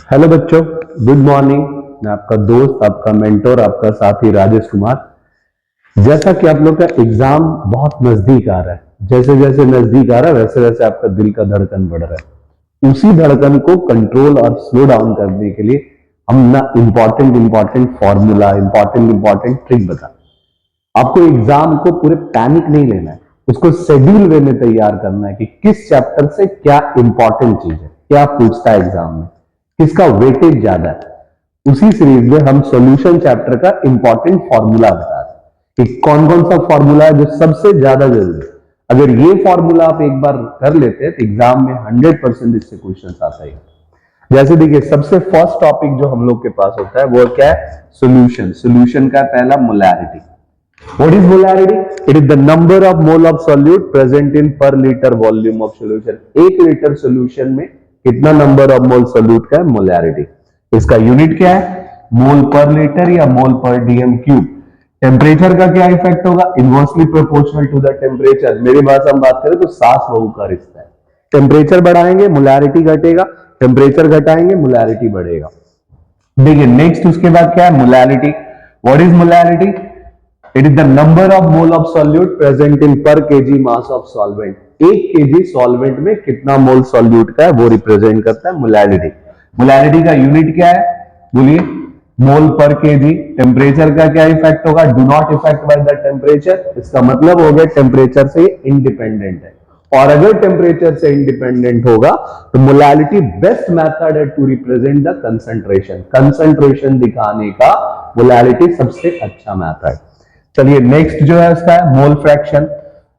Hello बच्चों, good morning. मैं आपका दोस्त, आपका मेंटोर, आपका साथी राजेश कुमार। जैसा कि आप लोग का एग्जाम बहुत नजदीक आ रहा है, जैसे जैसे नजदीक आ रहा है वैसे वैसे आपका दिल का धड़कन बढ़ रहा है। उसी धड़कन को कंट्रोल और स्लो डाउन करने के लिए हम ना इंपॉर्टेंट फॉर्मूला, इंपॉर्टेंट ट्रिक बता। आपको एग्जाम को पूरे पैनिक नहीं लेना है, उसको शेड्यूल वे में तैयार करना है कि किस चैप्टर से क्या इंपॉर्टेंट चीज है, क्या पूछता है एग्जाम में, किसका वेटेज ज्यादा है। उसी सीरीज में हम सॉल्यूशन चैप्टर का इंपॉर्टेंट फॉर्मूला बता रहे हैं कि कौन कौन सा फॉर्मूला है जो सबसे ज्यादा जरूरी है। अगर ये फॉर्मूला आप एक बार कर लेते हैं तो एग्जाम में 100% इससे क्वेश्चन आता है। जैसे देखिए, सबसे फर्स्ट टॉपिक जो हम लोग के पास होता है वो क्या है? सॉल्यूशन। सॉल्यूशन का पहला molarity. What is molarity? It is the number of mole of solute present in per liter volume of solution. 1 litre solution में कितना नंबर ऑफ मोल सोल्यूट का है? मोलैरिटी। इसका यूनिट क्या है? मोल पर लीटर या मोल पर डीएम क्यूब। टेम्परेचर का क्या इफेक्ट होगा? Inversely proportional to the temperature. मेरी भाषा में बात करें तो सास बहू का रिश्ता है। टेम्परेचर बढ़ाएंगे मोलैरिटी घटेगा, टेम्परेचर घटाएंगे मोलैरिटी बढ़ेगा। देखिए नेक्स्ट उसके बाद क्या है? Molarity. What is molarity? It is the number of mole of solute present in per kg mass of solvent. 1 kg solvent में कितना मोल सॉल्यूट का है वो रिप्रेजेंट करता है मोलैरिटी। मोलैरिटी का यूनिट क्या है? बोलिए। मोल पर केजी। टेम्परेचर का क्या इफेक्ट होगा? Do not effect by the temperature. इसका मतलब हो गया टेम्परेचर से इंडिपेंडेंट है। और अगर टेम्परेचर से इंडिपेंडेंट होगा तो मोलैरिटी बेस्ट मेथड है to represent the concentration. Concentration दिखाने का मोलैरिटी सबसे अच्छा मेथड। चलिए नेक्स्ट जो है उसका है mole fraction.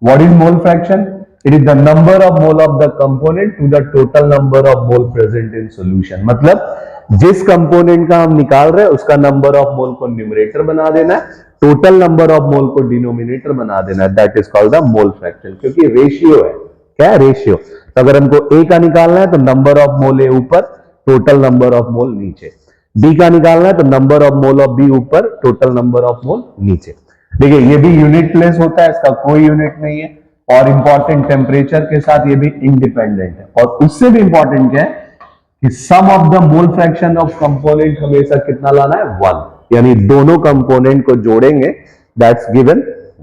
What is mole fraction? It is the number of mole of the component to the total number of mole present in solution. मतलब जिस कंपोनेंट का हम निकाल रहे हैं उसका नंबर ऑफ मोल को न्यूमरेटर बना देना है, टोटल नंबर ऑफ मोल को डिनोमिनेटर बना देना है। That is called the mole fraction, क्योंकि रेशियो है। क्या है? रेशियो। तो अगर हमको ए का निकालना है तो नंबर ऑफ मोल ए ऊपर, टोटल नंबर ऑफ मोल नीचे। बी का निकालना है तो number of mole of B ऊपर, टोटल नंबर ऑफ मोल नीचे। देखिए ये भी यूनिटलेस होता है, इसका कोई यूनिट नहीं है। और इंपॉर्टेंट टेम्परेचर के साथ ये भी इंडिपेंडेंट है। और उससे भी इंपॉर्टेंट क्या है कि sum of the mole fraction of component हमेशा कितना लाना है? 1। यानी दोनों कंपोनेंट को जोड़ेंगे, दैट्स गिवन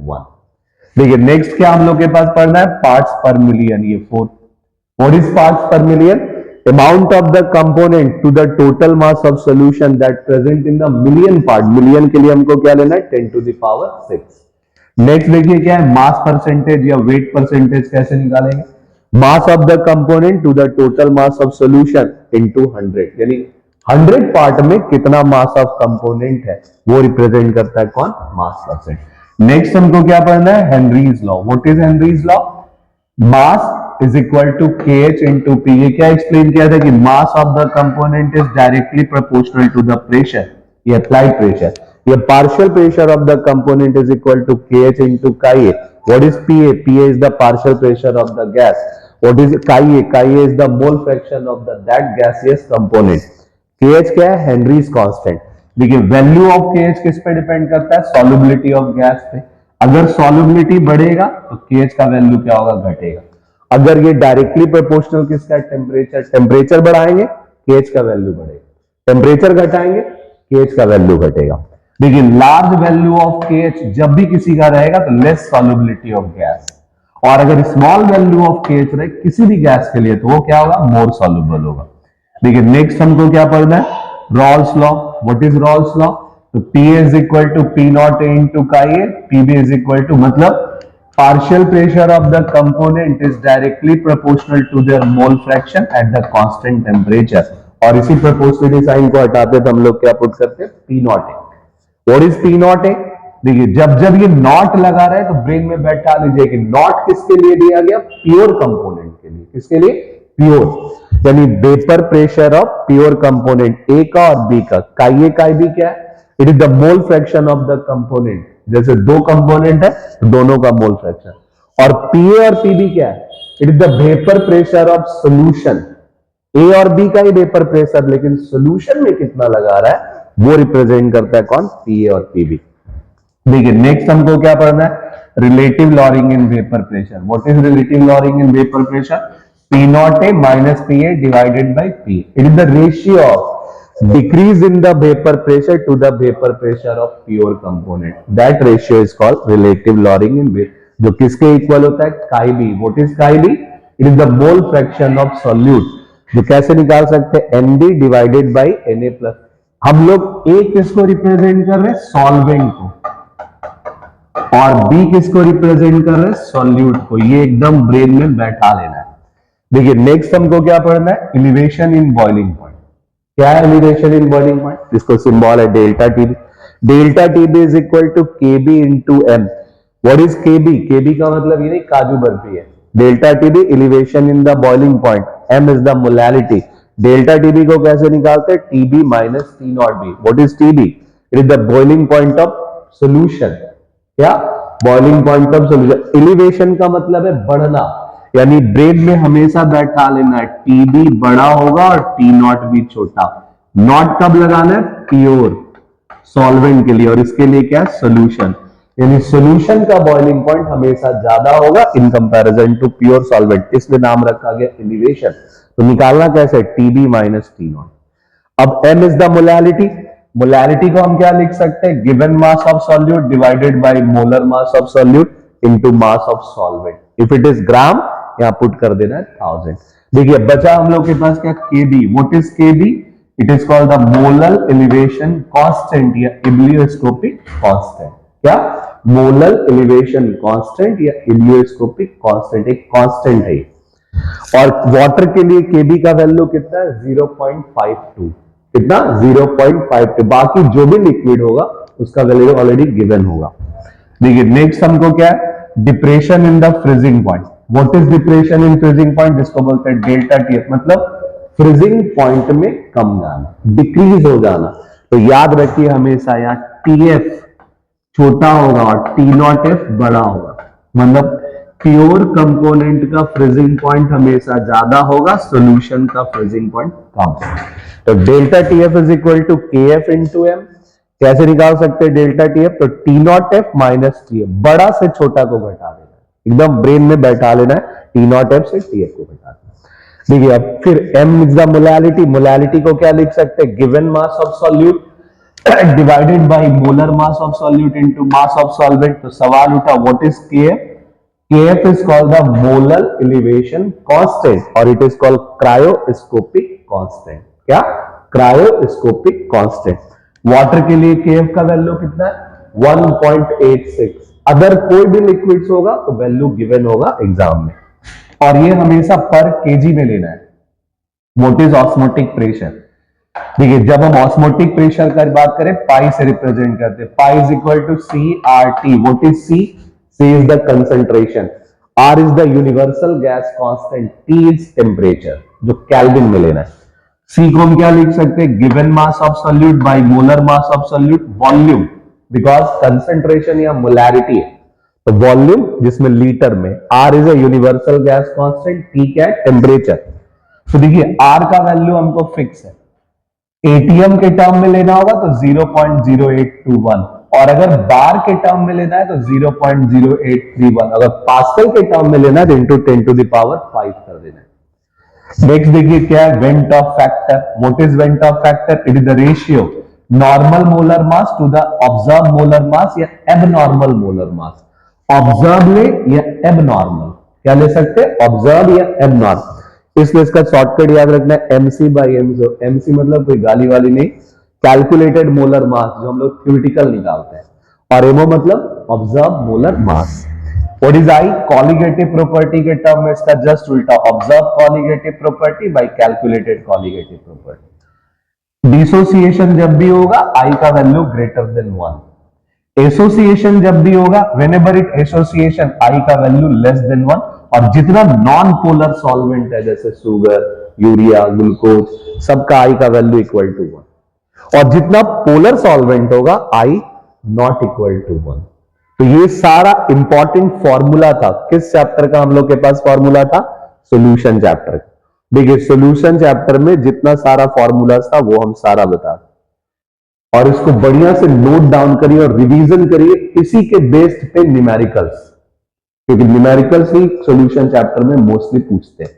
1। देखिए नेक्स्ट क्या हम लोग के पास पढ़ना है? पार्ट्स पर मिलियन। ये 4। व्हाट इज पार्ट्स पर million? amount of the component to the total mass of solution that present in the million part। Million के लिए हमको क्या लेना है? 10 to the power 6। नेक्स्ट देखिए क्या है? मास परसेंटेज या वेट परसेंटेज कैसे निकालेंगे? Mass of the component to the total mass of solution into 100। यानी 100 पार्ट में कितना मास ऑफ कंपोनेंट है वो रिप्रेजेंट करता है कौन? मास परसेंट। नेक्स्ट हमको क्या पढ़ना है? Henry's law. What is Henry's law? Mass is equal to kh into p। ये क्या एक्सप्लेन किया था कि mass of the component is directly proportional to the pressure, ये अप्लाइड प्रेशर। ये partial pressure of the component is equal to kh into chi। What is pa? pa is the partial pressure of the gas। What is chi? chi is the mole fraction of the that gaseous component। kh क्या है? Henrys constant. देखिए value of kh किस पे depend करता है? Solubility of gas पे। अगर solubility बढ़ेगा तो kh का वैल्यू क्या होगा? घटेगा। अगर ये डायरेक्टली प्रोपोर्शनल किसका? टेम्परेचर। टेम्परेचर बढ़ाएंगे केएच का वैल्यू बढ़ेगा, टेम्परेचर घटाएंगे केएच का वैल्यू घटेगा। देखिए लार्ज वैल्यू ऑफ केएच जब भी किसी का रहेगा तो लेस सॉल्युबिलिटी ऑफ गैस, और अगर स्मॉल वैल्यू ऑफ केएच रहे किसी भी गैस के लिए तो वो क्या होगा? मोर सॉल्युबल होगा। देखिए नेक्स्ट हमको क्या पढ़ना है? Raoult's law. What is Raoult's law? तो P is equal to P naught A into का A, PB is equal to, मतलब partial pressure of the component is directly proportional to their mole fraction at the constant temperature। और इसी proportionality sign को हटाते तो हम लोग क्या पुट करते हैं? P naught A। What is P naught A? देखिए जब जब ये नॉट लगा रहा है तो ब्रेन में बैठा लीजिए कि नॉट किसके लिए दिया गया? प्योर कंपोनेंट के लिए। किसके लिए? प्योर, यानी vapour pressure of pure component ए का और बी का। काई ए काई बी क्या है? It is the mole fraction of the component. जैसे दो कंपोनेंट है तो दोनों का मोल फ्रैक्शन। और पीए और पीबी क्या है? It is the vapour pressure of solution. A और बी का ही वेपर प्रेशर, लेकिन सॉल्यूशन में कितना लगा रहा है वो रिप्रेजेंट करता है कौन? पीए और पीबी। देखिए नेक्स्ट हमको क्या पढ़ना है? Relative lowering in vapour pressure. What is relative lowering in vapour pressure? P naught A minus PA divided by P। It is the ratio of decrease in the vapor pressure to the vapor pressure of pure component. That ratio is called relative lowering in weight. जो किसके equal होता है? Chi b. What is chi b? It is the mole fraction of solute. जो कैसे निकाल सकते हैं? ND divided by Na plus. हम लोग A किसको रिप्रेजेंट कर रहे हैं? सॉल्वेंट को, और B किसको रिप्रेजेंट कर रहे हैं? सॉल्यूट को. ये एकदम ब्रेन में बैठा लेना है. देखिए नेक्स्ट हमको क्या पढ़ना है? Elevation in boiling point. क्या है एलिवेशन इन बॉइलिंग पॉइंट? इसको सिंबल है delta TB. Delta TB is equal to KB into m. What is KB? KB का मतलब ये नहीं काजू बर्फी है. Delta TB elevation in the boiling point, m is the molality. Delta TB को कैसे निकालते हैं? TB minus T naught B. What is TB? It is the boiling point of solution. क्या? Boiling point of solution. Elevation का मतलब है बढ़ना, यानी ब्रेन में हमेशा बैठा लेना है टीबी बड़ा होगा और टी नॉट भी छोटा. नॉट कब लगाना है? प्योर सॉल्वेंट के लिए, और इसके लिए क्या है? सोल्यूशन. यानी सोल्यूशन का बॉइलिंग पॉइंट हमेशा ज्यादा होगा in comparison to pure solvent, इसलिए नाम रखा गया एलिवेशन. तो निकालना कैसे? TB minus T naught. अब m is the molality. Molality को हम क्या लिख सकते हैं? Given mass of solute divided by molar mass of solute into mass of solvent. If it is gram, यहां पुट कर देना है 1000. देखिए बचा हम लोग के पास क्या? KB. What is KB? It is called the molar elevation constant या इलियोस्कोपिक कांस्टेंट. क्या? मोलर एलिवेशन कांस्टेंट या इलियोस्कोपिक कांस्टेंट. एक कांस्टेंट है. और वाटर के लिए केबी का वैल्यू कितना है? 0.52. कितना? 0.52. बाकी जो भी लिक्विड होगा उसका वैल्यू ऑलरेडी गिवन होगा. देखिए नेक्स्ट हमको क्या है? Depression in the freezing point. What is depression in freezing point? जिसको बोलते हैं डेल्टा टीएफ. मतलब फ्रीजिंग पॉइंट में कम जाना, डिक्रीज हो जाना. तो याद रखिए हमेशा यहाँ टीएफ छोटा होगा और टी नॉट एफ बड़ा होगा. मतलब प्योर कंपोनेंट का फ्रीजिंग पॉइंट हमेशा ज्यादा होगा, सॉल्यूशन का फ्रीजिंग पॉइंट कम. तो delta TF is equal to K F into M. कैसे निकाल सकते हैं डेल्टा टीएफ? तो T naught F minus T F. बड़ा से छोटा को घटा देना, एकदम ब्रेन में बैठा लेना है. टी नॉट एफ से टी एफ को घटा देना. देखिए अब फिर m is the molality. Molality को क्या लिख सकते हैं? Given mass of solute divided by molar mass of solute into mass of solvent. तो सवाल उठा what is kf? kf is called the molar elevation constant और it is called cryoscopic constant. क्या? cryoscopic constant. वाटर के लिए kf का value कितना है? 1.86. अगर कोई भी लिक्विड्स होगा तो वैल्यू गिवन होगा एग्जाम में, और ये हमेशा पर केजी में लेना है. What is osmotic pressure? देखिए जब हम ऑस्मोटिक प्रेशर की बात करें पाई से रिप्रेजेंट करते हैं. Pi is equal to C R T. What is C? C is the concentration, R is the universal gas constant, T is temperature, जो केल्विन में लेना है. C को हम क्या लिख सकते हैं? Given mass of solute bye molar mass of solute volume, because concentration या मोलैरिटी है तो वॉल्यूम जिसमें लीटर में. R is a universal gas constant, T क्या है? टेम्परेचर. तो देखिए R का वैल्यू हमको फिक्स है. एटीएम के टर्म में लेना होगा तो 0.0821, और अगर बार के टर्म में लेना है तो 0.0831. अगर पास्कल के टर्म में लेना है तो इंटू 10 टू द पावर 5 कर देना है. नेक्स्ट देखिए क्या है? Van't Hoff factor. What is van't Hoff factor? It is the ratio normal molar mass to the observe molar mass या एबनॉर्मल मोलर मास. ऑब्जर्व ले या एबनॉर्मल, क्या ले सकते हैं? ऑब्जर्व या एबनॉर्मल. इसलिए इसका शॉर्टकट याद रखना है एमसी बाई एमसो. एमसी मतलब कोई गाली वाली नहीं, कैलकुलेटेड मोलर मास जो हम लोग थ्योरेटिकल निकालते हैं, और एमओ मतलब observe molar mass. What is I? Colligative property के टर्म में इसका जस्ट उल्टा, observe colligative property bye calculated colligative property. Dissociation जब भी होगा आई का वैल्यू ग्रेटर देन 1. एसोसिएशन जब भी होगा व्हेनेवर इट एसोसिएशन आई का वैल्यू लेस देन 1. और जितना नॉन पोलर सॉल्वेंट है जैसे शुगर, यूरिया, ग्लूकोज, सबका आई का वैल्यू इक्वल टू 1. और जितना पोलर सॉल्वेंट होगा आई नॉट इक्वल टू 1. तो ये सारा इंपॉर्टेंट फॉर्मूला था. किस चैप्टर का हम लोग के पास फॉर्मूला था? Solution chapter. देखिए सॉल्यूशन चैप्टर में जितना सारा फॉर्मूला था वो हम सारा बता, और इसको बढ़िया से नोट डाउन करिए और रिवीजन करिए. इसी के बेस्ड पे न्यूमेरिकल्स, क्योंकि न्यूमेरिकल्स ही सॉल्यूशन चैप्टर में मोस्टली पूछते हैं.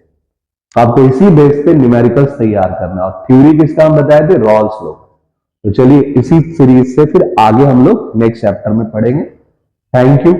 आपको इसी बेस पे न्यूमेरिकल्स तैयार करना है। और थ्योरी किसका हम बताए थे? Rawls law. तो चलिए इसी सीरीज से फिर आगे हम लोग नेक्स्ट चैप्टर में पढ़ेंगे। Thank you.